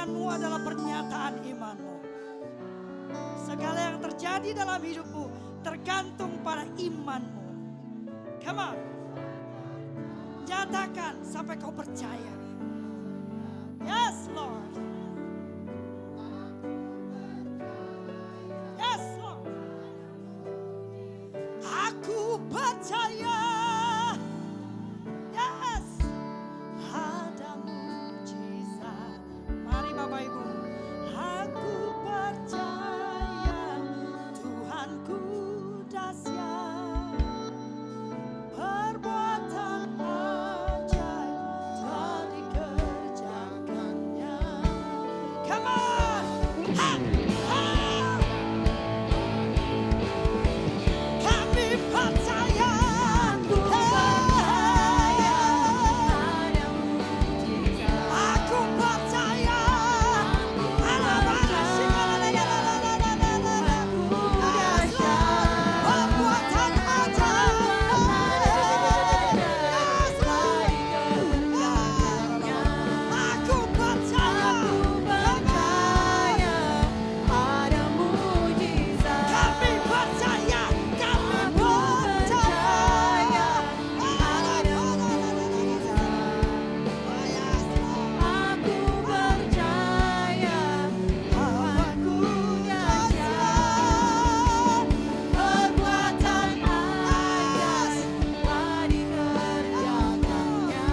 Imanmu adalah pernyataan imanmu. Segala yang terjadi dalam hidupmu tergantung pada imanmu. Come on. Nyatakan sampai kau percaya. Yes, Lord. Yes, Lord. Aku percaya. Yes. Ada mujizat. Mari Bapak Ibu. Aku percaya Tuhanku dahsyat. Perbuatan ajaib telah dikerjakannya. Come on. Ha, ha. Kami percaya. Aku percaya ada mujizat. Aku percaya. Perbuatan aku percaya ada mujizat. Kami percaya, kami percaya ada mujizat. Aku percaya Tuhanku dahsyat. Perbuatan ajaib telah dikerjakannya.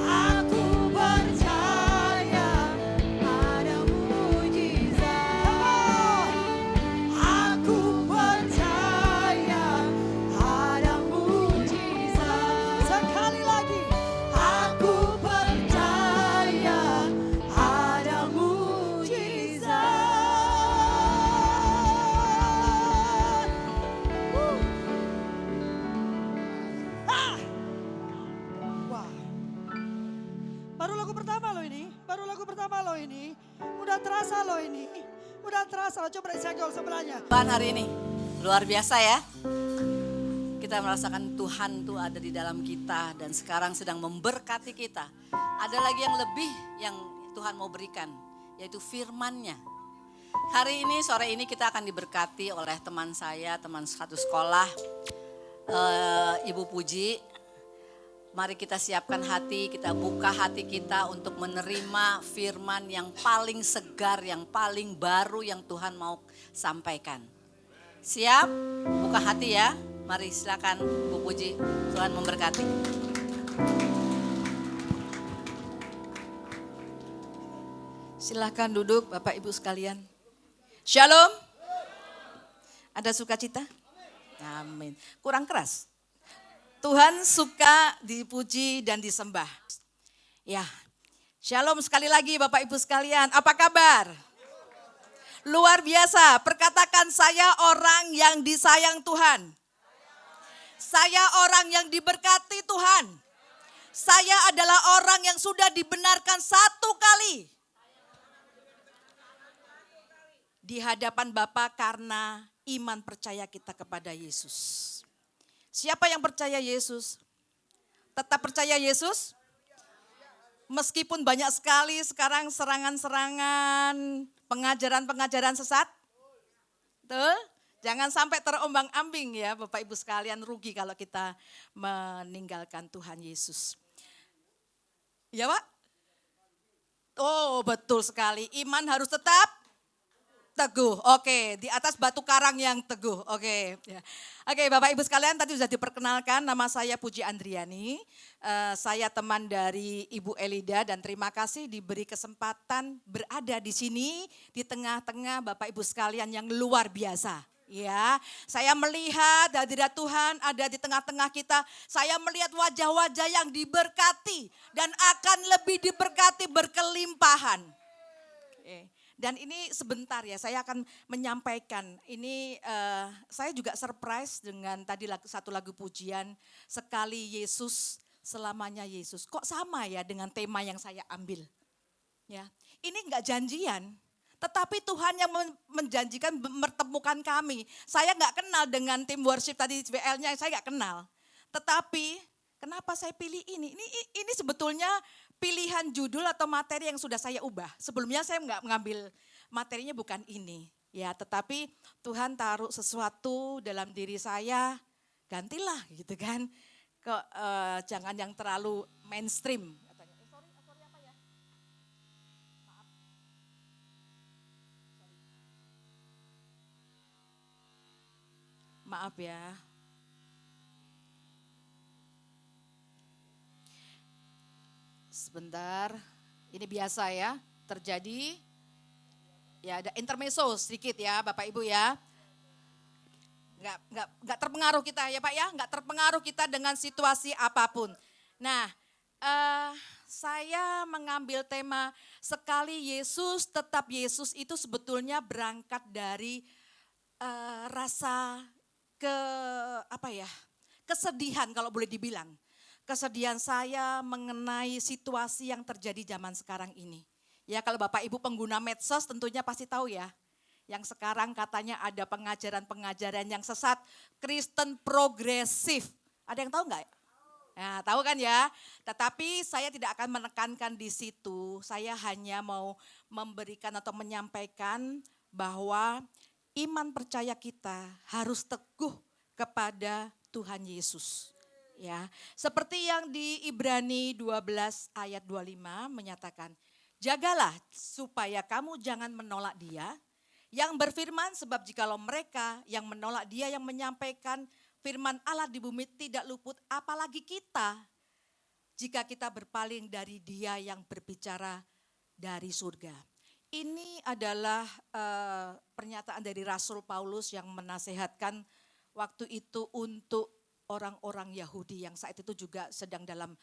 Aku percaya ada mujizat. Aku percaya ada mujizat. Sekali lagi. Aku percaya ada mujizat. Ah! Wah. Baru lagu pertama loh ini. Baru lagu pertama loh ini. Udah terasa loh ini. Udah terasa loh. Coba disenggol sebelahnya. Tuhan hari ini luar biasa ya. Kita merasakan Tuhan tuh ada di dalam kita dan sekarang sedang memberkati kita. Ada lagi yang lebih yang Tuhan mau berikan, yaitu firman-Nya. Hari ini, sore ini kita akan diberkati oleh teman saya, teman satu sekolah, Ibu Puji. Mari kita siapkan hati, kita buka hati kita untuk menerima firman yang paling segar, yang paling baru yang Tuhan mau sampaikan. Siap? Buka hati ya. Mari silakan Bu Puji, Tuhan memberkati. Silakan duduk Bapak Ibu sekalian. Shalom. Ada sukacita? Amin. Kurang keras. Tuhan suka dipuji dan disembah. Ya, shalom sekali lagi Bapak Ibu sekalian. Apa kabar? Luar biasa. Perkatakan saya orang yang disayang Tuhan. Saya orang yang diberkati Tuhan. Saya adalah orang yang sudah dibenarkan satu kali di hadapan Bapa karena iman percaya kita kepada Yesus. Siapa yang percaya Yesus? Tetap percaya Yesus? Meskipun banyak sekali sekarang serangan-serangan, pengajaran-pengajaran sesat. Betul? Jangan sampai terombang-ambing ya Bapak Ibu sekalian, rugi kalau kita meninggalkan Tuhan Yesus. Ya Pak? Oh betul sekali, iman harus tetap teguh. Oke, di atas batu karang yang teguh. Oke, ya. Oke, Bapak Ibu sekalian, tadi sudah diperkenalkan, nama saya Puji Andriani. Saya teman dari Ibu Elida dan terima kasih diberi kesempatan berada di sini di tengah-tengah Bapak Ibu sekalian yang luar biasa. Ya, saya melihat hadirat Tuhan ada di tengah-tengah kita. Saya melihat wajah-wajah yang diberkati dan akan lebih diberkati berkelimpahan. Oke. Dan ini sebentar ya, saya akan menyampaikan. Ini saya juga surprise dengan tadi satu lagu pujian, sekali Yesus, selamanya Yesus. Kok sama ya dengan tema yang saya ambil? Ya, ini enggak janjian. Tetapi Tuhan yang menjanjikan mempertemukan kami. Saya enggak kenal dengan tim worship tadi WL-nya, saya enggak kenal. Tetapi Kenapa saya pilih ini? Ini sebetulnya pilihan judul atau materi yang sudah saya ubah. Sebelumnya saya nggak mengambil materinya bukan ini. Ya, tetapi Tuhan taruh sesuatu dalam diri saya, gantilah gitu kan. Jangan yang terlalu mainstream. Katanya. Sorry apa ya? Maaf ya. Sebentar, ini biasa ya, terjadi. Ya ada intermezzo sedikit ya Bapak Ibu ya. Nggak terpengaruh kita ya Pak ya, nggak terpengaruh kita dengan situasi apapun. Nah, saya mengambil tema sekali Yesus tetap Yesus itu sebetulnya berangkat dari rasa apa ya, kesedihan kalau boleh dibilang. Kesedihan saya mengenai situasi yang terjadi zaman sekarang ini. Ya kalau Bapak Ibu pengguna medsos tentunya pasti tahu ya. Yang sekarang katanya ada pengajaran-pengajaran yang sesat, Kristen progresif. Ada yang tahu nggak? Nah, tahu kan ya? Tetapi saya tidak akan menekankan di situ. Saya hanya mau memberikan atau menyampaikan bahwa iman percaya kita harus teguh kepada Tuhan Yesus. Ya, seperti yang di Ibrani 12 ayat 25 menyatakan, jagalah supaya kamu jangan menolak Dia yang berfirman, sebab jikalau mereka yang menolak Dia yang menyampaikan firman Allah di bumi tidak luput, apalagi kita jika kita berpaling dari Dia yang berbicara dari surga. Ini adalah pernyataan dari Rasul Paulus yang menasehatkan waktu itu untuk orang-orang Yahudi yang saat itu juga sedang dalam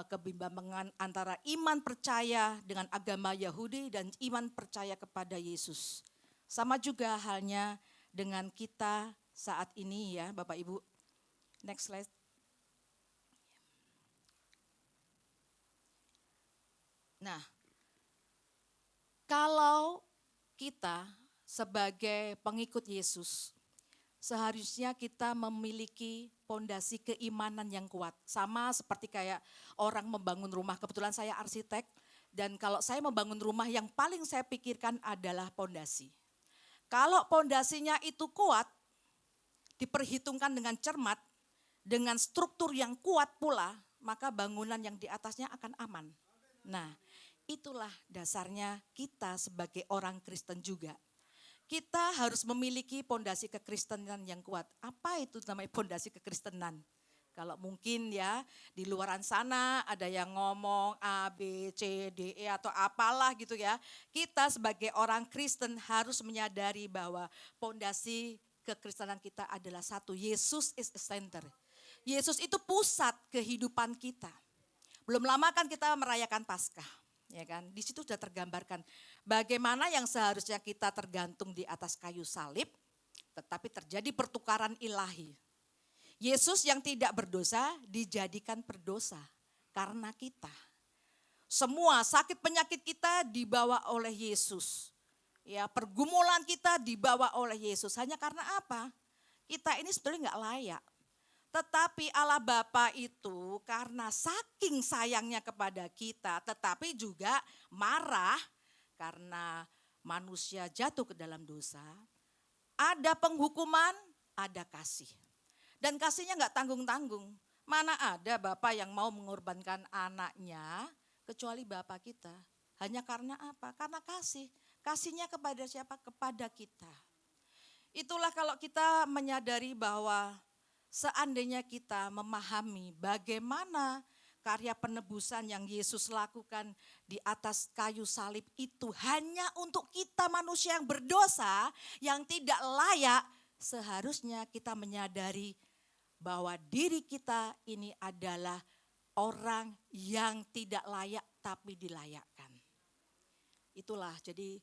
kebimbangan antara iman percaya dengan agama Yahudi dan iman percaya kepada Yesus. Sama juga halnya dengan kita saat ini ya Bapak Ibu. Next slide. Nah, kalau kita sebagai pengikut Yesus, seharusnya kita memiliki pondasi keimanan yang kuat. Sama seperti kayak orang membangun rumah. Kebetulan saya arsitek dan kalau saya membangun rumah yang paling saya pikirkan adalah pondasi. Kalau pondasinya itu kuat, diperhitungkan dengan cermat, dengan struktur yang kuat pula, maka bangunan yang di atasnya akan aman. Nah, itulah dasarnya kita sebagai orang Kristen juga. Kita harus memiliki pondasi kekristenan yang kuat. Apa itu namanya pondasi kekristenan? Kalau mungkin ya di luaran sana ada yang ngomong A, B, C, D, E atau apalah gitu ya. Kita sebagai orang Kristen harus menyadari bahwa pondasi kekristenan kita adalah satu. Yesus is the center. Yesus itu pusat kehidupan kita. Belum lama kan kita merayakan Paskah. Ya kan, di situ sudah tergambarkan bagaimana yang seharusnya kita tergantung di atas kayu salib, tetapi terjadi pertukaran ilahi. Yesus yang tidak berdosa dijadikan berdosa karena kita. Semua sakit penyakit kita dibawa oleh Yesus. Ya, pergumulan kita dibawa oleh Yesus. Hanya karena apa? Kita ini sebetulnya nggak layak. Tetapi Allah Bapa itu karena saking sayangnya kepada kita, tetapi juga marah karena manusia jatuh ke dalam dosa. Ada penghukuman, ada kasih. Dan kasihnya nggak tanggung-tanggung. Mana ada Bapa yang mau mengorbankan anaknya kecuali Bapa kita. Hanya karena apa? Karena kasih. Kasihnya kepada siapa? Kepada kita. Itulah kalau kita menyadari bahwa seandainya kita memahami bagaimana karya penebusan yang Yesus lakukan di atas kayu salib itu hanya untuk kita manusia yang berdosa, yang tidak layak, seharusnya kita menyadari bahwa diri kita ini adalah orang yang tidak layak tapi dilayakkan. Itulah jadi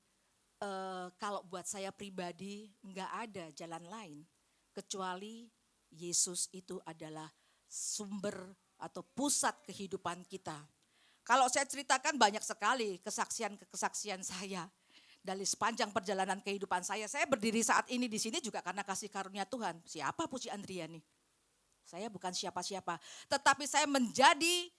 kalau buat saya pribadi nggak ada jalan lain kecuali Yesus itu adalah sumber atau pusat kehidupan kita. Kalau saya ceritakan banyak sekali kesaksian saya. Dari sepanjang perjalanan kehidupan saya berdiri saat ini di sini juga karena kasih karunia Tuhan. Siapa Puji Andriani? Saya bukan siapa-siapa, tetapi saya menjadi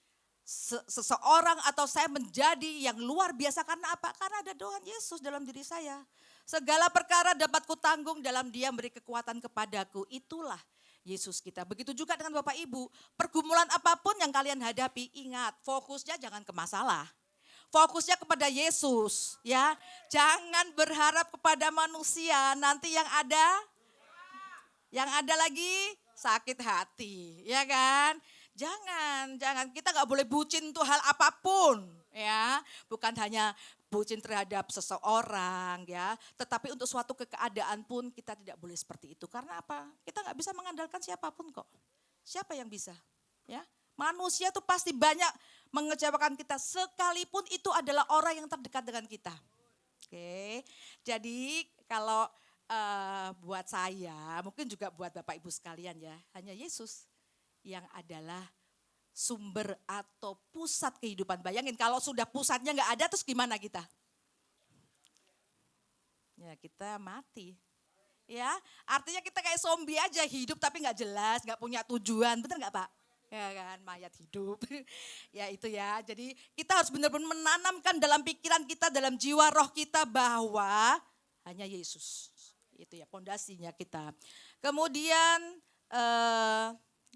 seseorang atau saya menjadi yang luar biasa karena apa? Karena ada Tuhan Yesus dalam diri saya. Segala perkara dapat kutanggung dalam Dia memberi kekuatan kepadaku. Itulah Yesus kita. Begitu juga dengan Bapak Ibu. Pergumulan apapun yang kalian hadapi, ingat fokusnya jangan ke masalah. Fokusnya kepada Yesus, ya. Jangan berharap kepada manusia. Nanti yang ada lagi sakit hati, ya kan? Jangan kita nggak boleh bucin untuk hal apapun, ya. Bukan hanya bucin terhadap seseorang, ya. Tetapi untuk suatu keadaan pun kita tidak boleh seperti itu. Karena apa? Kita nggak bisa mengandalkan siapapun kok. Siapa yang bisa, ya? Manusia tuh pasti banyak mengecewakan kita, sekalipun itu adalah orang yang terdekat dengan kita. Oke, jadi kalau buat saya, mungkin juga buat Bapak Ibu sekalian ya, hanya Yesus yang adalah sumber atau pusat kehidupan. Bayangin kalau sudah pusatnya nggak ada, terus gimana kita? Ya kita mati. Ya, artinya kita kayak zombie aja, hidup tapi nggak jelas, nggak punya tujuan, betul nggak Pak? Ya kan, mayat hidup. Ya itu ya, jadi kita harus benar-benar menanamkan dalam pikiran kita, dalam jiwa roh kita bahwa hanya Yesus. Itu ya pondasinya kita. Kemudian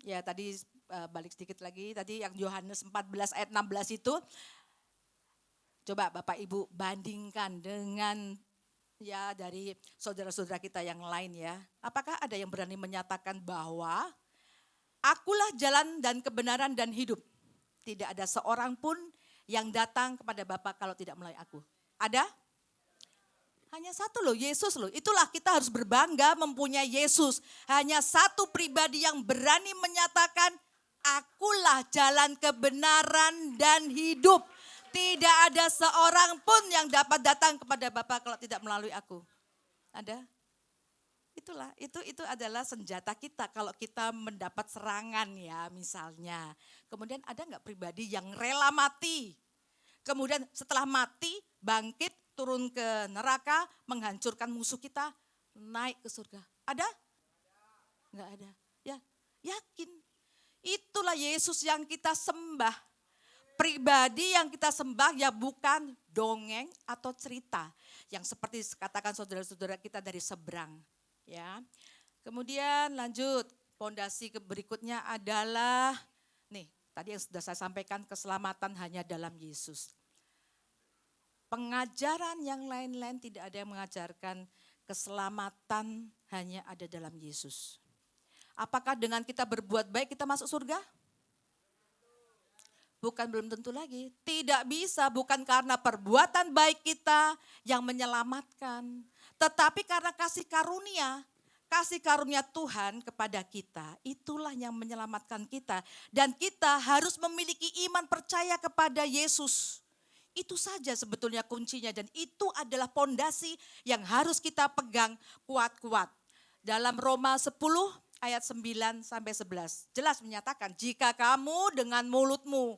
ya tadi balik sedikit lagi, tadi yang Yohanes 14 ayat 16 itu. Coba Bapak Ibu bandingkan dengan ya dari saudara-saudara kita yang lain ya. Apakah ada yang berani menyatakan bahwa akulah jalan dan kebenaran dan hidup. Tidak ada seorang pun yang datang kepada Bapa kalau tidak melalui aku. Ada? Hanya satu loh, Yesus loh. Itulah kita harus berbangga mempunyai Yesus. Hanya satu pribadi yang berani menyatakan, akulah jalan kebenaran dan hidup. Tidak ada seorang pun yang dapat datang kepada Bapa kalau tidak melalui aku. Ada? Itulah, itu adalah senjata kita kalau kita mendapat serangan ya misalnya. Kemudian ada enggak pribadi yang rela mati? Kemudian setelah mati bangkit, turun ke neraka, menghancurkan musuh kita, naik ke surga. Ada? Enggak ada. Ya, yakin. Itulah Yesus yang kita sembah. Pribadi yang kita sembah ya bukan dongeng atau cerita. Yang seperti katakan saudara-saudara kita dari seberang. Ya. Kemudian lanjut, pondasi berikutnya adalah, nih tadi yang sudah saya sampaikan, keselamatan hanya dalam Yesus. Pengajaran yang lain-lain tidak ada yang mengajarkan keselamatan hanya ada dalam Yesus. Apakah dengan kita berbuat baik kita masuk surga? Bukan, belum tentu lagi. Tidak bisa, bukan karena perbuatan baik kita yang menyelamatkan. Tetapi karena kasih karunia Tuhan kepada kita, itulah yang menyelamatkan kita. Dan kita harus memiliki iman percaya kepada Yesus. Itu saja sebetulnya kuncinya dan itu adalah pondasi yang harus kita pegang kuat-kuat. Dalam Roma 10 ayat 9 sampai 11 jelas menyatakan jika kamu dengan mulutmu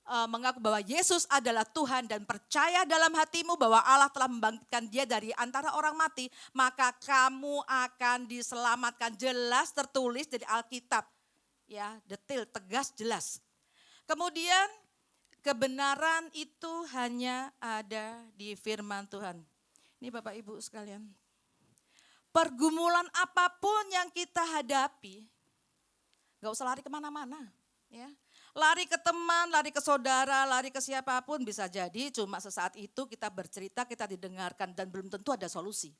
mengaku bahwa Yesus adalah Tuhan dan percaya dalam hatimu bahwa Allah telah membangkitkan Dia dari antara orang mati, maka kamu akan diselamatkan. Jelas tertulis dari Alkitab. Ya, detail, tegas, jelas. Kemudian kebenaran itu hanya ada di firman Tuhan. Ini Bapak Ibu sekalian. Pergumulan apapun yang kita hadapi, gak usah lari kemana-mana. Ya. Lari ke teman, lari ke saudara, lari ke siapapun bisa jadi cuma sesaat itu kita bercerita, kita didengarkan dan belum tentu ada solusi.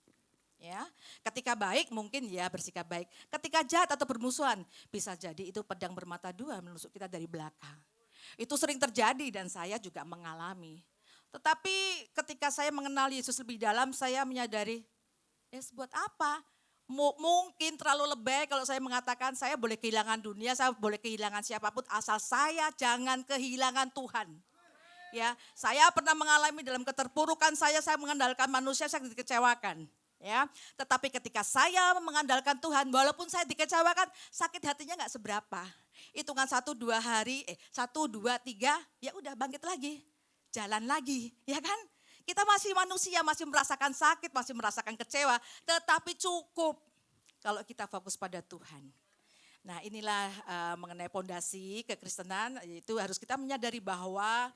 Ya, ketika baik mungkin ya bersikap baik. Ketika jahat atau bermusuhan bisa jadi itu pedang bermata dua menusuk kita dari belakang. Itu sering terjadi dan saya juga mengalami. Tetapi ketika saya mengenal Yesus lebih dalam saya menyadari, ya buat apa? Mungkin terlalu lebay kalau saya mengatakan saya boleh kehilangan dunia, saya boleh kehilangan siapapun asal saya jangan kehilangan Tuhan. Ya, saya pernah mengalami dalam keterpurukan saya mengandalkan manusia, saya dikecewakan. Ya, tetapi ketika saya mengandalkan Tuhan, walaupun saya dikecewakan, sakit hatinya nggak seberapa. Hitungan 1, 2 hari, 1, 2, 3, ya udah bangkit lagi, jalan lagi, ya kan? Kita masih manusia, masih merasakan sakit, masih merasakan kecewa, tetapi cukup kalau kita fokus pada Tuhan. Nah inilah mengenai pondasi kekristenan, itu harus kita menyadari bahwa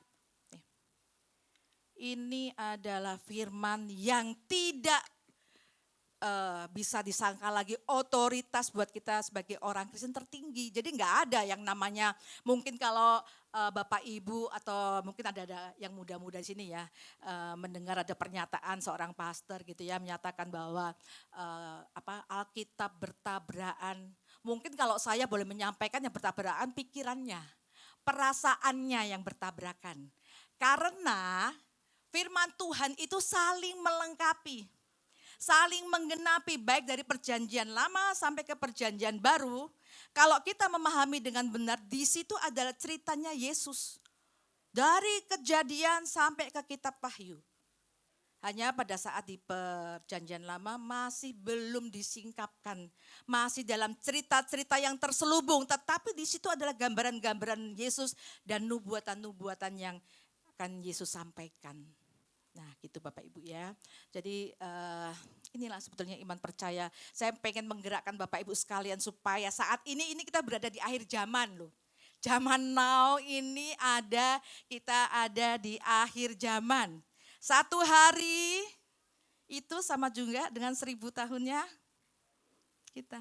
ini adalah firman yang tidak bisa disangka lagi otoritas buat kita sebagai orang Kristen tertinggi. Jadi nggak ada yang namanya, mungkin kalau Bapak Ibu atau mungkin ada yang muda-muda di sini ya, mendengar ada pernyataan seorang pastor gitu ya, menyatakan bahwa Alkitab bertabrakan. Mungkin kalau saya boleh menyampaikan yang bertabrakan pikirannya, perasaannya yang bertabrakan. Karena firman Tuhan itu saling melengkapi, saling menggenapi baik dari perjanjian lama sampai ke perjanjian baru. Kalau kita memahami dengan benar, di situ adalah ceritanya Yesus. Dari Kejadian sampai ke kitab Wahyu. Hanya pada saat di perjanjian lama masih belum disingkapkan. Masih dalam cerita-cerita yang terselubung. Tetapi di situ adalah gambaran-gambaran Yesus dan nubuatan-nubuatan yang akan Yesus sampaikan. Nah gitu Bapak Ibu ya. Jadi inilah sebetulnya iman percaya. Saya pengen menggerakkan Bapak Ibu sekalian supaya saat ini kita berada di akhir zaman loh. Zaman now ini kita ada di akhir zaman. Satu hari itu sama juga dengan 1000 tahunnya kita.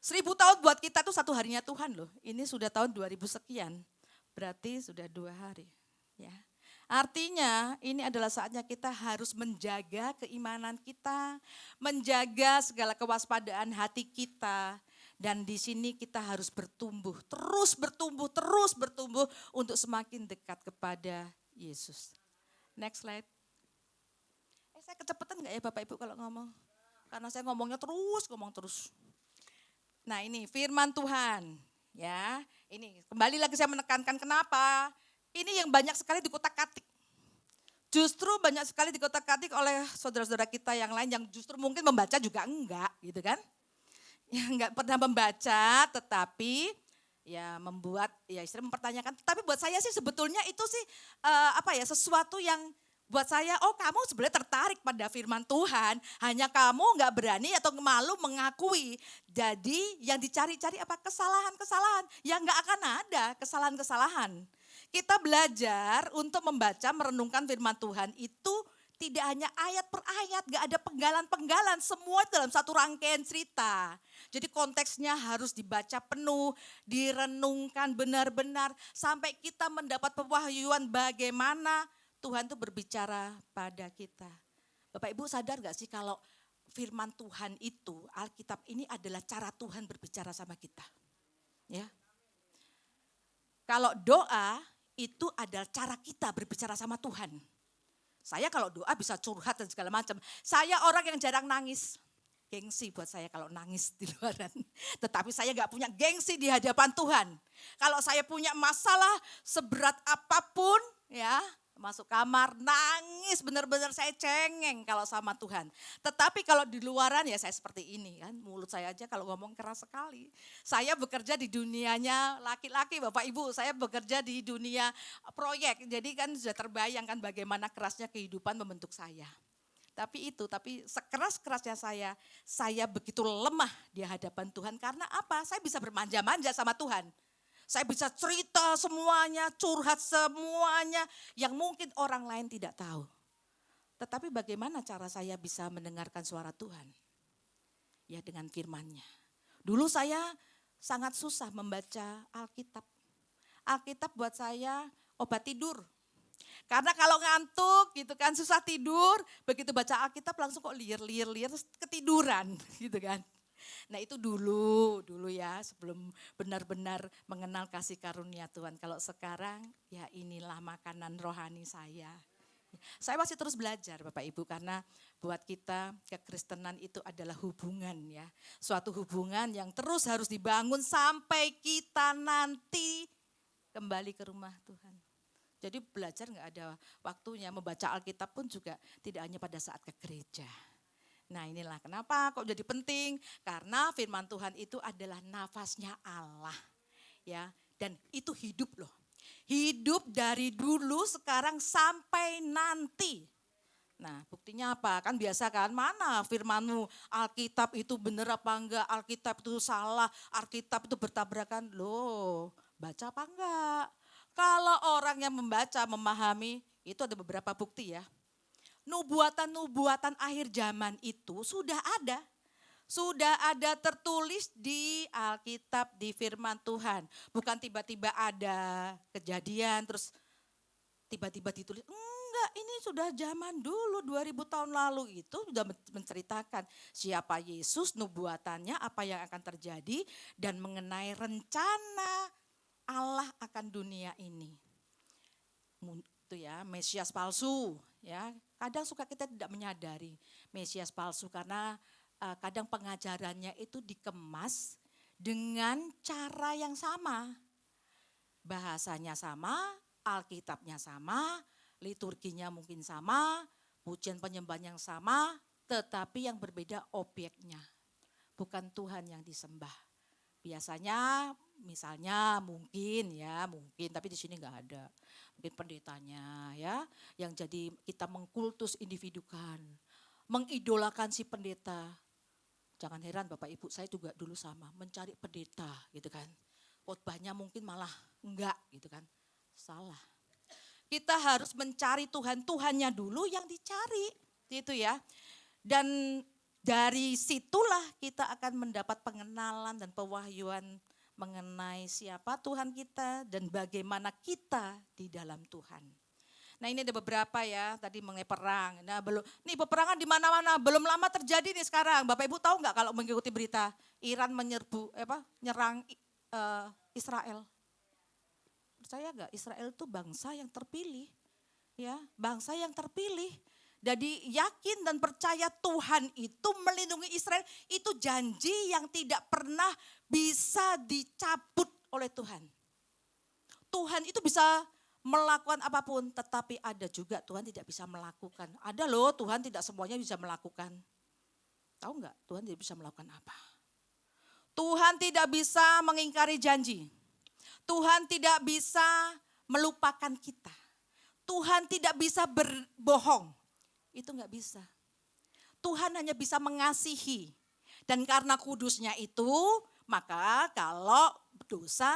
1000 tahun buat kita tuh satu harinya Tuhan loh. Ini sudah tahun 2000 sekian. Berarti sudah 2 hari. Ya. Artinya ini adalah saatnya kita harus menjaga keimanan kita, menjaga segala kewaspadaan hati kita. Dan di sini kita harus bertumbuh, terus bertumbuh untuk semakin dekat kepada Yesus. Next slide. Saya kecepatan enggak ya Bapak Ibu kalau ngomong? Karena saya ngomong terus. Nah ini firman Tuhan. Ya, ini kembali lagi saya menekankan kenapa? Ini yang banyak sekali dikotak-katik. Justru banyak sekali dikotak-katik oleh saudara-saudara kita yang lain yang justru mungkin membaca juga enggak gitu kan. Yang enggak pernah membaca tetapi ya membuat ya istilah mempertanyakan. Tapi buat saya sih sebetulnya itu sih sesuatu yang buat saya, kamu sebenarnya tertarik pada firman Tuhan, hanya kamu nggak berani atau malu mengakui. Jadi yang dicari-cari apa? Kesalahan-kesalahan. Yang nggak akan ada kesalahan-kesalahan. Kita belajar untuk membaca, merenungkan firman Tuhan itu tidak hanya ayat per ayat, nggak ada penggalan-penggalan, semua dalam satu rangkaian cerita. Jadi konteksnya harus dibaca penuh, direnungkan benar-benar, sampai kita mendapat pewahyuan bagaimana Tuhan itu berbicara pada kita. Bapak Ibu sadar gak sih kalau firman Tuhan itu, Alkitab ini adalah cara Tuhan berbicara sama kita. Ya. Kalau doa itu adalah cara kita berbicara sama Tuhan. Saya kalau doa bisa curhat dan segala macam. Saya orang yang jarang nangis. Gengsi buat saya kalau nangis di luaran. Tetapi saya gak punya gengsi di hadapan Tuhan. Kalau saya punya masalah seberat apapun ya, masuk kamar, nangis, benar-benar saya cengeng kalau sama Tuhan. Tetapi kalau di luaran ya saya seperti ini kan, mulut saya aja kalau ngomong keras sekali. Saya bekerja di dunianya laki-laki Bapak Ibu, saya bekerja di dunia proyek. Jadi kan sudah terbayangkan bagaimana kerasnya kehidupan membentuk saya. Tapi sekeras-kerasnya saya begitu lemah di hadapan Tuhan. Karena apa? Saya bisa bermanja-manja sama Tuhan. Saya bisa cerita semuanya, curhat semuanya yang mungkin orang lain tidak tahu. Tetapi bagaimana cara saya bisa mendengarkan suara Tuhan? Ya dengan firman-Nya. Dulu saya sangat susah membaca Alkitab. Alkitab buat saya obat tidur. Karena kalau ngantuk gitu kan susah tidur, begitu baca Alkitab langsung kok liar ketiduran gitu kan. Nah itu dulu ya sebelum benar-benar mengenal kasih karunia Tuhan. Kalau sekarang ya inilah makanan rohani saya. Saya masih terus belajar Bapak Ibu karena buat kita kekristenan itu adalah hubungan ya. Suatu hubungan yang terus harus dibangun sampai kita nanti kembali ke rumah Tuhan. Jadi belajar gak ada waktunya, membaca Alkitab pun juga tidak hanya pada saat ke gereja. Nah inilah kenapa kok jadi penting, karena firman Tuhan itu adalah nafasnya Allah. Ya, dan itu hidup loh. Hidup dari dulu sekarang sampai nanti. Nah, buktinya apa? Kan biasa kan, mana firmanmu, Alkitab itu benar apa enggak, Alkitab itu salah, Alkitab itu bertabrakan. Loh, baca apa enggak? Kalau orang yang membaca, memahami, itu ada beberapa bukti ya. Nubuatan-nubuatan akhir zaman itu sudah ada. Sudah ada tertulis di Alkitab, di firman Tuhan. Bukan tiba-tiba ada kejadian terus tiba-tiba ditulis. Enggak, ini sudah zaman dulu 2000 tahun lalu itu sudah menceritakan siapa Yesus, nubuatannya, apa yang akan terjadi dan mengenai rencana Allah akan dunia ini. Itu ya, Mesias palsu ya. Kadang suka kita tidak menyadari Mesias palsu karena kadang pengajarannya itu dikemas dengan cara yang sama. Bahasanya sama, Alkitabnya sama, liturginya mungkin sama, pujian penyembahan yang sama, tetapi yang berbeda objeknya. Bukan Tuhan yang disembah. Biasanya misalnya mungkin, tapi di sini enggak ada. Mungkin pendetanya ya, yang jadi kita mengkultus individukan, mengidolakan si pendeta. Jangan heran Bapak Ibu, saya juga dulu sama, mencari pendeta gitu kan. Khotbahnya mungkin malah enggak gitu kan. Salah. Kita harus mencari Tuhan, Tuhannya dulu yang dicari gitu ya. Dan dari situlah kita akan mendapat pengenalan dan pewahyuan mengenai siapa Tuhan kita dan bagaimana kita di dalam Tuhan. Nah ini ada beberapa ya, tadi mengenai perang. Nah nih peperangan di mana-mana, belum lama terjadi nih sekarang. Bapak Ibu tahu nggak kalau mengikuti berita Iran nyerang Israel. Percaya nggak Israel itu bangsa yang terpilih, ya bangsa yang terpilih. Jadi yakin dan percaya Tuhan itu melindungi Israel, itu janji yang tidak pernah bisa dicabut oleh Tuhan. Tuhan itu bisa melakukan apapun, tetapi ada juga Tuhan tidak bisa melakukan. Ada loh Tuhan tidak semuanya bisa melakukan. Tahu nggak Tuhan tidak bisa melakukan apa? Tuhan tidak bisa mengingkari janji. Tuhan tidak bisa melupakan kita. Tuhan tidak bisa berbohong. Itu nggak bisa. Tuhan hanya bisa mengasihi. Dan karena kudusnya itu, maka kalau dosa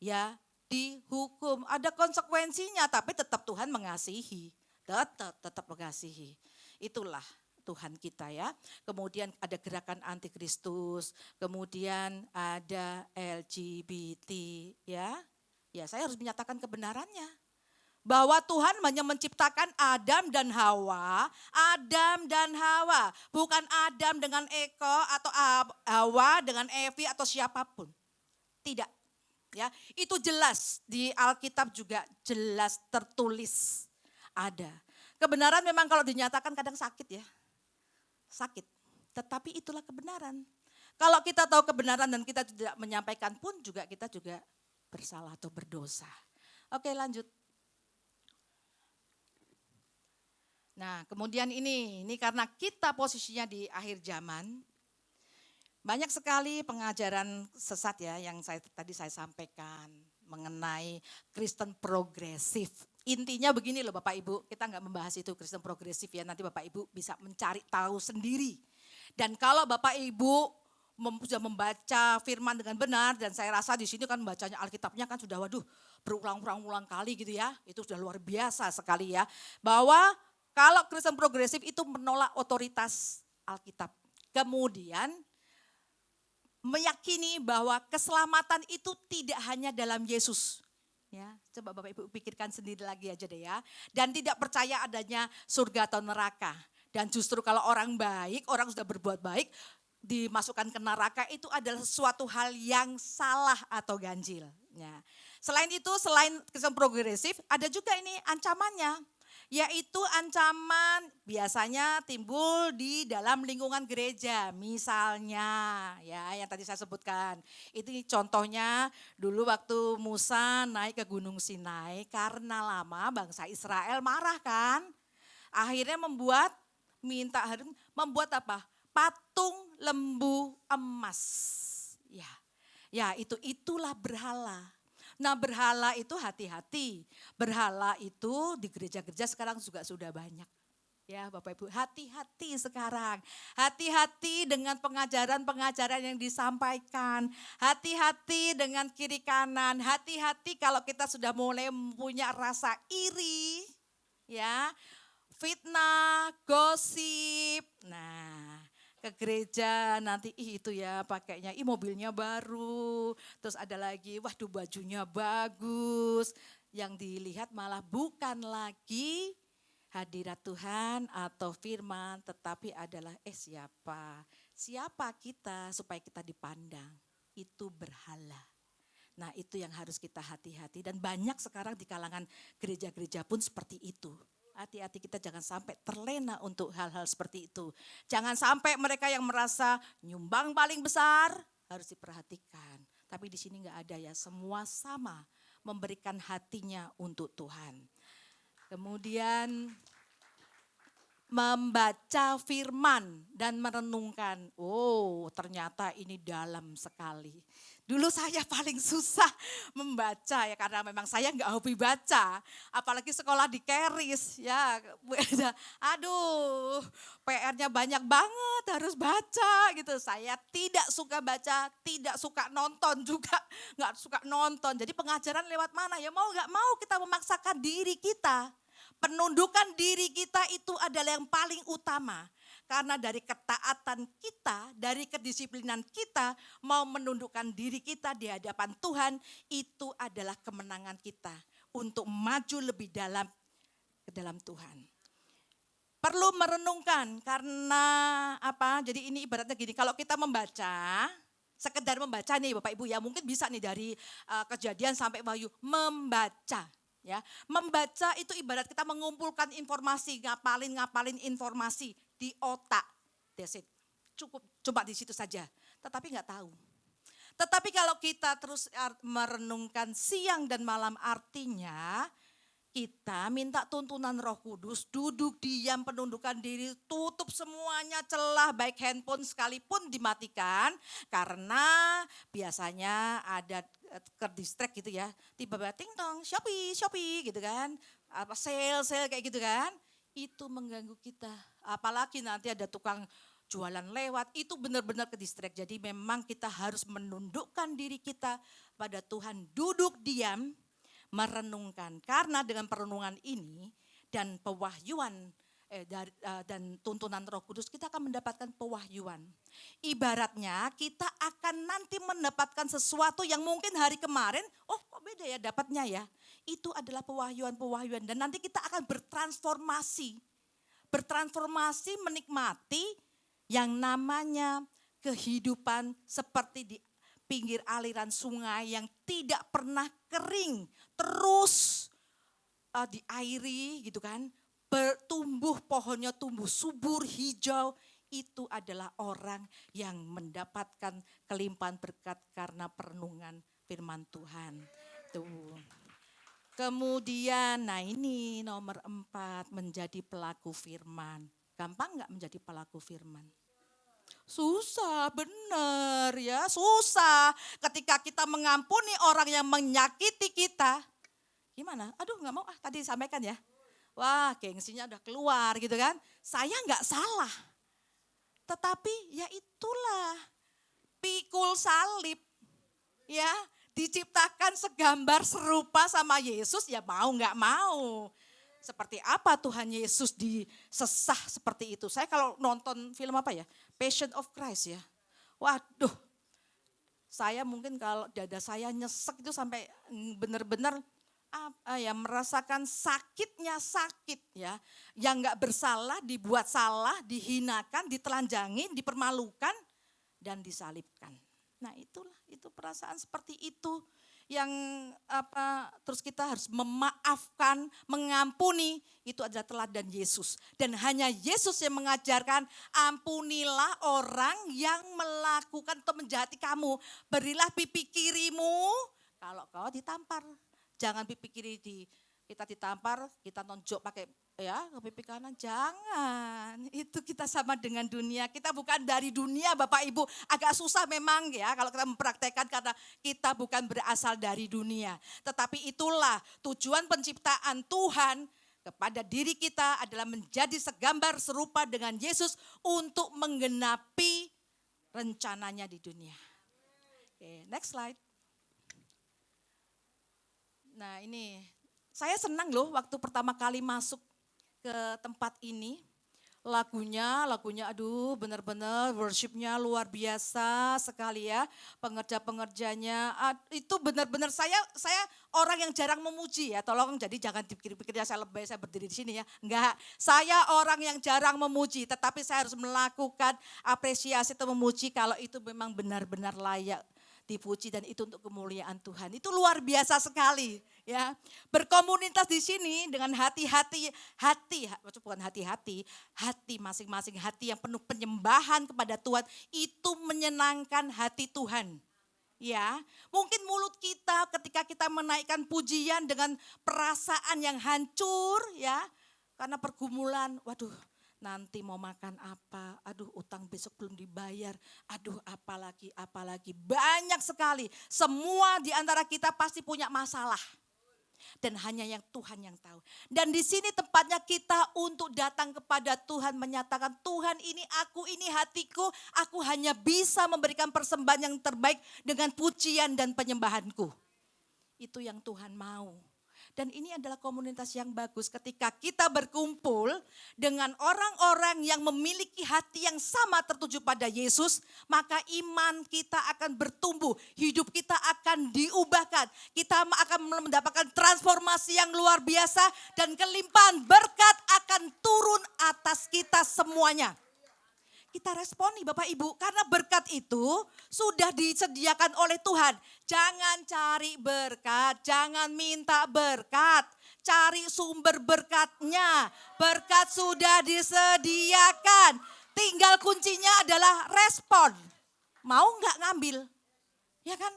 ya dihukum. Ada konsekuensinya, tapi tetap Tuhan mengasihi. Tetap mengasihi. Itulah Tuhan kita ya. Kemudian ada gerakan antikristus, kemudian ada LGBT ya. Ya saya harus menyatakan kebenarannya. Bahwa Tuhan hanya menciptakan Adam dan Hawa, bukan Adam dengan Eko atau Hawa dengan Evi atau siapapun. Tidak. Ya, itu jelas di Alkitab juga jelas tertulis ada. Kebenaran memang kalau dinyatakan kadang sakit ya. Sakit. Tetapi itulah kebenaran. Kalau kita tahu kebenaran dan kita tidak menyampaikan pun juga kita juga bersalah atau berdosa. Oke, lanjut. Nah, kemudian ini karena kita posisinya di akhir zaman, banyak sekali pengajaran sesat ya yang tadi saya sampaikan mengenai Kristen progresif. Intinya begini loh Bapak Ibu, kita nggak membahas itu Kristen progresif ya, nanti Bapak Ibu bisa mencari tahu sendiri. Dan kalau Bapak Ibu sudah membaca firman dengan benar, dan saya rasa di sini kan bacanya Alkitabnya kan sudah berulang-ulang kali gitu ya, itu sudah luar biasa sekali ya, bahwa kalau Kristen progresif itu menolak otoritas Alkitab. Kemudian meyakini bahwa keselamatan itu tidak hanya dalam Yesus. Ya, coba Bapak Ibu pikirkan sendiri lagi aja deh ya. Dan tidak percaya adanya surga atau neraka. Dan justru kalau orang baik, orang sudah berbuat baik, dimasukkan ke neraka itu adalah sesuatu hal yang salah atau ganjil. Ya. Selain itu, selain Kristen progresif, ada juga ini ancamannya. Yaitu ancaman biasanya timbul di dalam lingkungan gereja. Misalnya ya yang tadi saya sebutkan. Itu contohnya dulu waktu Musa naik ke Gunung Sinai karena lama bangsa Israel marah kan. Akhirnya membuat apa? Patung lembu emas. Ya itulah berhala. Nah berhala itu hati-hati, berhala itu di gereja-gereja sekarang juga sudah banyak. Ya Bapak Ibu, hati-hati sekarang. Hati-hati dengan pengajaran-pengajaran yang disampaikan. Hati-hati dengan kiri kanan. Hati-hati kalau kita sudah mulai punya rasa iri. Ya, fitnah, gosip. Nah, ke gereja nanti itu ya pakainya, mobilnya baru. Terus ada lagi, waduh bajunya bagus. Yang dilihat malah bukan lagi hadirat Tuhan atau firman, tetapi adalah siapa? Siapa kita supaya kita dipandang? Itu berhala. Nah itu yang harus kita hati-hati dan banyak sekarang di kalangan gereja-gereja pun seperti itu. Hati-hati kita jangan sampai terlena untuk hal-hal seperti itu. Jangan sampai mereka yang merasa nyumbang paling besar harus diperhatikan. Tapi di sini nggak ada ya, semua sama memberikan hatinya untuk Tuhan. Kemudian membaca firman dan merenungkan. Oh, ternyata ini dalam sekali. Dulu saya paling susah membaca ya karena memang saya nggak hobi baca. Apalagi sekolah di Keris ya. Aduh, PR-nya banyak banget harus baca gitu. Saya tidak suka baca, tidak suka nonton juga. Nggak suka nonton. Jadi pengajaran lewat mana ya mau nggak mau kita memaksakan diri kita. Penundukan diri kita itu adalah yang paling utama. Karena dari ketaatan kita, dari kedisiplinan kita, mau menundukkan diri kita di hadapan Tuhan, itu adalah kemenangan kita untuk maju lebih dalam ke dalam Tuhan. Perlu merenungkan karena apa? Jadi ini ibaratnya gini, kalau kita membaca, sekedar membaca nih Bapak Ibu ya, mungkin bisa nih dari Kejadian sampai Wahyu, membaca. Ya, membaca itu ibarat kita mengumpulkan informasi, ngapalin informasi di otak. That's it. Cukup, coba di situ saja. Tetapi nggak tahu. Tetapi kalau kita terus merenungkan siang dan malam, artinya kita minta tuntunan Roh Kudus, duduk diam, penundukan diri, tutup semuanya celah, baik handphone sekalipun dimatikan. Karena biasanya ada terdistract gitu ya, tiba-tiba ting tong, Shopee gitu kan, apa sale kayak gitu kan, itu mengganggu kita. Apalagi nanti ada tukang jualan lewat, itu benar-benar ke distract. Jadi memang kita harus menundukkan diri kita pada Tuhan, duduk diam, merenungkan. Karena dengan perenungan ini dan pewahyuan dan tuntunan Roh Kudus, kita akan mendapatkan pewahyuan. Ibaratnya kita akan nanti mendapatkan sesuatu yang mungkin hari kemarin, oh kok beda ya dapatnya ya. Itu adalah pewahyuan dan nanti kita akan bertransformasi menikmati yang namanya kehidupan seperti di pinggir aliran sungai yang tidak pernah kering, terus diairi gitu kan, bertumbuh, pohonnya tumbuh subur, hijau. Itu adalah orang yang mendapatkan kelimpahan berkat karena perenungan firman Tuhan. Tuh. Kemudian, nah ini nomor 4, menjadi pelaku firman. Gampang nggak menjadi pelaku firman? Susah, benar ya, susah. Ketika kita mengampuni orang yang menyakiti kita, gimana? Aduh nggak mau, tadi disampaikan ya. Wah gengsinya udah keluar gitu kan. Saya nggak salah. Tetapi ya itulah, pikul salib ya. Diciptakan segambar serupa sama Yesus ya mau nggak mau. Seperti apa Tuhan Yesus disesah seperti itu. Saya kalau nonton film apa ya, Passion of Christ ya. Waduh, saya mungkin kalau dada saya nyesek itu sampai benar-benar merasakan sakitnya sakit ya. Yang nggak bersalah dibuat salah, dihinakan, ditelanjangin, dipermalukan dan disalibkan. Nah itu perasaan seperti itu yang terus kita harus memaafkan, mengampuni, itu adalah teladan Yesus. Dan hanya Yesus yang mengajarkan, ampunilah orang yang melakukan atau menjahati kamu. Berilah pipi kirimu kalau kau ditampar. Jangan pipi kiri kita ditampar, kita nonjok pakai ya pipi kanan, jangan. Itu kita sama dengan dunia. Kita bukan dari dunia Bapak Ibu. Agak susah memang ya kalau kita mempraktekkan karena kita bukan berasal dari dunia. Tetapi itulah tujuan penciptaan Tuhan. kepada diri kita adalah menjadi segambar serupa dengan Yesus untuk menggenapi rencananya di dunia. Oke, next slide. Nah ini, saya senang loh waktu pertama kali masuk ke tempat ini. Lagunya aduh benar-benar worshipnya luar biasa sekali ya. Pengerja-pengerjanya itu benar-benar saya orang yang jarang memuji ya. Tolong jadi jangan dipikir-pikir ya saya lebay saya berdiri di sini ya. Enggak, saya orang yang jarang memuji tetapi saya harus melakukan apresiasi atau memuji kalau itu memang benar-benar layak dipuji dan itu untuk kemuliaan Tuhan. Itu luar biasa sekali ya. Berkomunitas di sini dengan hati masing-masing hati yang penuh penyembahan kepada Tuhan itu menyenangkan hati Tuhan. Ya, mungkin mulut kita ketika kita menaikkan pujian dengan perasaan yang hancur ya, karena pergumulan, waduh nanti mau makan apa, aduh utang besok belum dibayar, aduh apalagi, banyak sekali. Semua di antara kita pasti punya masalah. Dan hanya yang Tuhan yang tahu. Dan di sini tempatnya kita untuk datang kepada Tuhan menyatakan, Tuhan ini aku, ini hatiku, aku hanya bisa memberikan persembahan yang terbaik dengan pujian dan penyembahanku. Itu yang Tuhan mau. Dan ini adalah komunitas yang bagus ketika kita berkumpul dengan orang-orang yang memiliki hati yang sama tertuju pada Yesus, maka iman kita akan bertumbuh, hidup kita akan diubahkan, kita akan mendapatkan transformasi yang luar biasa dan kelimpahan berkat akan turun atas kita semuanya. Kita responi Bapak Ibu, karena berkat itu sudah disediakan oleh Tuhan. Jangan cari berkat, jangan minta berkat, cari sumber berkatnya. Berkat sudah disediakan, tinggal kuncinya adalah respon. Mau nggak ngambil? Ya kan?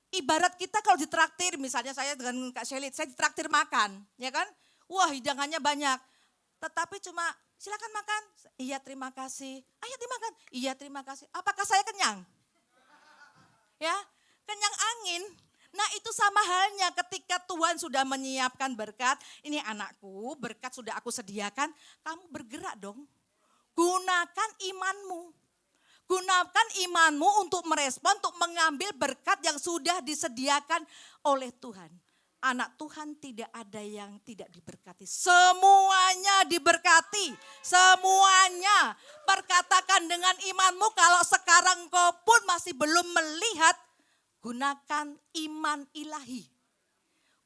Ibarat kita kalau ditraktir, misalnya saya dengan Kak Shelit, saya ditraktir makan, ya kan? Wah hidangannya banyak, tetapi cuma silakan makan. Iya terima kasih. Ayo dimakan. Iya terima kasih. Apakah saya kenyang? Ya, kenyang angin. Nah itu sama halnya ketika Tuhan sudah menyiapkan berkat. Ini anakku, berkat sudah aku sediakan. Kamu bergerak dong. Gunakan imanmu. Gunakan imanmu untuk merespon, untuk mengambil berkat yang sudah disediakan oleh Tuhan. Anak Tuhan tidak ada yang tidak diberkati. Semuanya diberkati. Semuanya. Perkatakan dengan imanmu kalau sekarang kau pun masih belum melihat. Gunakan iman ilahi.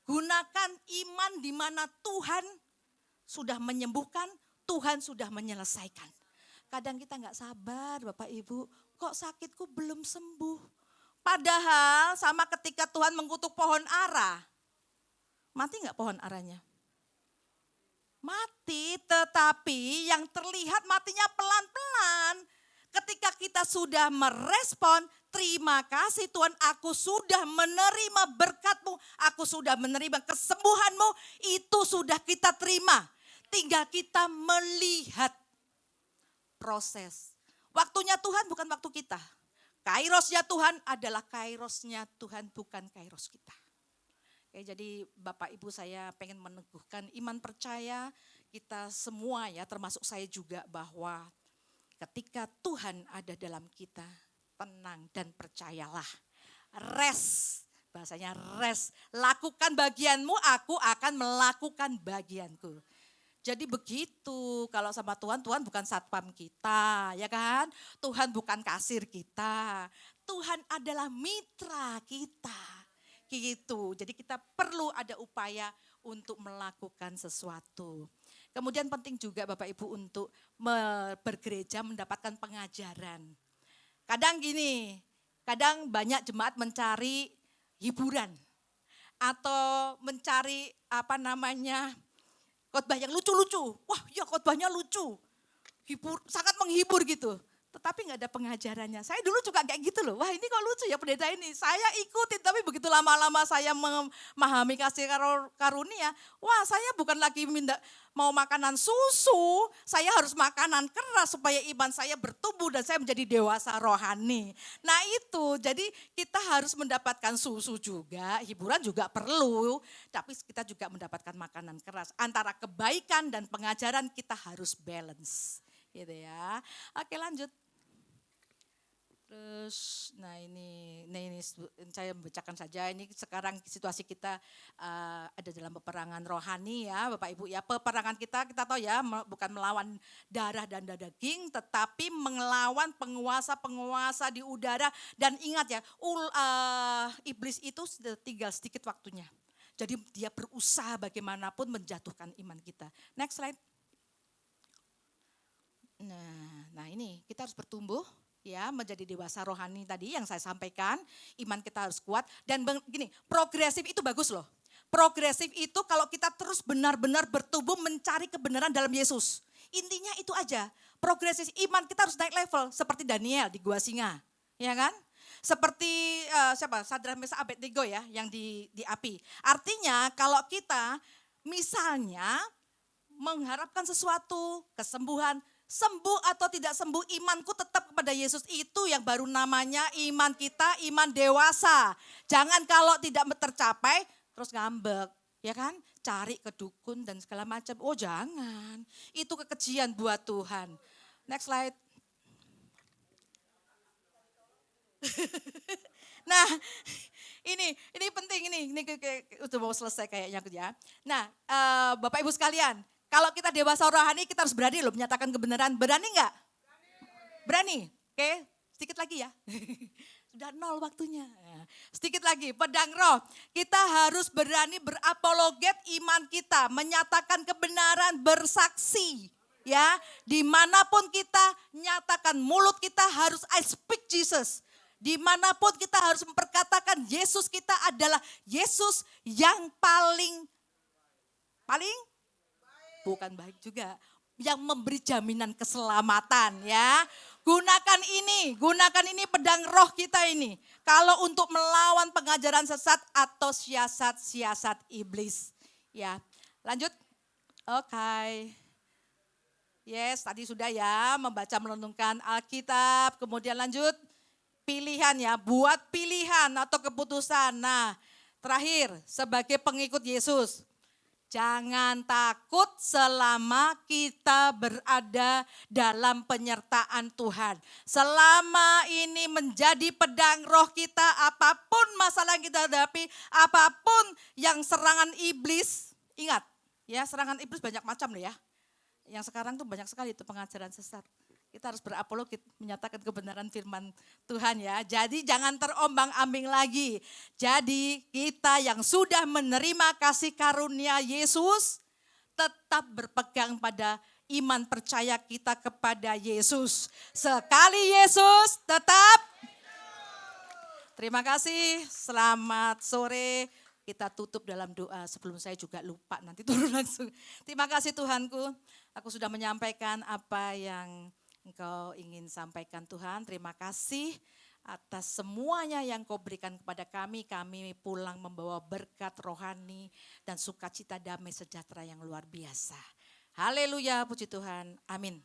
Gunakan iman di mana Tuhan sudah menyembuhkan. Tuhan sudah menyelesaikan. Kadang kita gak sabar Bapak Ibu. Kok sakitku belum sembuh. Padahal sama ketika Tuhan mengutuk pohon ara. Mati nggak pohon aranya? Mati, tetapi yang terlihat matinya pelan-pelan. Ketika kita sudah merespon, terima kasih Tuhan, aku sudah menerima berkat-Mu, aku sudah menerima kesembuhan-Mu, itu sudah kita terima. Tinggal kita melihat proses. Waktunya Tuhan bukan waktu kita. Kairosnya Tuhan adalah kairosnya Tuhan, bukan kairos kita. Oke, jadi Bapak Ibu saya pengen meneguhkan iman percaya kita semua ya, termasuk saya juga, bahwa ketika Tuhan ada dalam kita, tenang dan percayalah. Rest, bahasanya rest. Lakukan bagianmu, aku akan melakukan bagianku. Jadi begitu, kalau sama Tuhan, Tuhan bukan satpam kita, ya kan? Tuhan bukan kasir kita. Tuhan adalah mitra kita. Gitu. Jadi kita perlu ada upaya untuk melakukan sesuatu. Kemudian penting juga Bapak Ibu untuk bergereja mendapatkan pengajaran. Kadang gini, kadang banyak jemaat mencari hiburan atau mencari khotbah yang lucu-lucu. Wah, ya khotbahnya lucu. Sangat menghibur gitu. tetapi nggak ada pengajarannya. Saya dulu juga kayak gitu loh. Wah ini kok lucu ya pendeta ini. Saya ikutin tapi begitu lama-lama saya memahami kasih karunia. Wah saya bukan lagi mau makanan susu. Saya harus makanan keras supaya iman saya bertumbuh dan saya menjadi dewasa rohani. Nah itu jadi kita harus mendapatkan susu juga. Hiburan juga perlu. Tapi kita juga mendapatkan makanan keras. Antara kebaikan dan pengajaran kita harus balance. Gitu ya. Oke lanjut. Terus, nah ini saya membacakan saja. Ini sekarang situasi kita ada dalam peperangan rohani ya, Bapak Ibu ya. Peperangan kita tahu ya, bukan melawan darah dan daging, tetapi melawan penguasa-penguasa di udara. Dan ingat ya, iblis itu tinggal sedikit waktunya. Jadi dia berusaha bagaimanapun menjatuhkan iman kita. Next slide. Nah ini kita harus bertumbuh. Ya, menjadi dewasa rohani tadi yang saya sampaikan, iman kita harus kuat dan begini, progresif itu bagus loh. Progresif itu kalau kita terus benar-benar bertumbuh mencari kebenaran dalam Yesus. Intinya itu aja. Progresif iman kita harus naik level seperti Daniel di gua singa, ya kan? Seperti Sadrak Mesak Abednego ya yang di api. Artinya kalau kita misalnya mengharapkan sesuatu, kesembuhan, sembuh atau tidak sembuh imanku tetap kepada Yesus, itu yang baru namanya iman kita, iman dewasa. Jangan kalau tidak tercapai terus ngambek, ya kan? Cari ke dukun dan segala macam. Oh jangan, itu kekejian buat Tuhan. Next slide. Nah ini penting ini udah mau selesai kayaknya ya. Nah Bapak Ibu sekalian, kalau kita dewasa rohani kita harus berani loh menyatakan kebenaran. Berani enggak? Berani. Oke, sedikit lagi ya. Sudah 0 waktunya. Sedikit lagi, pedang roh. Kita harus berani berapologet iman kita. Menyatakan kebenaran, bersaksi. Ya, dimanapun kita nyatakan, mulut kita harus I speak Jesus. Dimanapun kita harus memperkatakan Yesus kita adalah Yesus yang paling bukan baik juga, yang memberi jaminan keselamatan ya. Gunakan ini pedang roh kita ini. Kalau untuk melawan pengajaran sesat atau siasat-siasat iblis. Ya, lanjut. Oke. Yes, tadi sudah ya membaca merenungkan Alkitab. Kemudian lanjut pilihan ya, buat pilihan atau keputusan. Nah, terakhir sebagai pengikut Yesus. Jangan takut selama kita berada dalam penyertaan Tuhan. Selama ini menjadi pedang roh kita, apapun masalah yang kita hadapi, apapun yang serangan iblis, ingat ya serangan iblis banyak macam loh ya. Yang sekarang tuh banyak sekali itu pengajaran sesat. Kita harus berapologet menyatakan kebenaran firman Tuhan ya. Jadi jangan terombang-ambing lagi. Jadi kita yang sudah menerima kasih karunia Yesus tetap berpegang pada iman percaya kita kepada Yesus. Sekali Yesus tetap. Terima kasih. Selamat sore. Kita tutup dalam doa sebelum saya juga lupa nanti turun langsung. Terima kasih Tuhanku. Aku sudah menyampaikan apa yang Engkau ingin sampaikan Tuhan. Terima kasih atas semuanya yang Kau berikan kepada kami. Kami pulang membawa berkat rohani dan sukacita damai sejahtera yang luar biasa. Haleluya, puji Tuhan. Amin.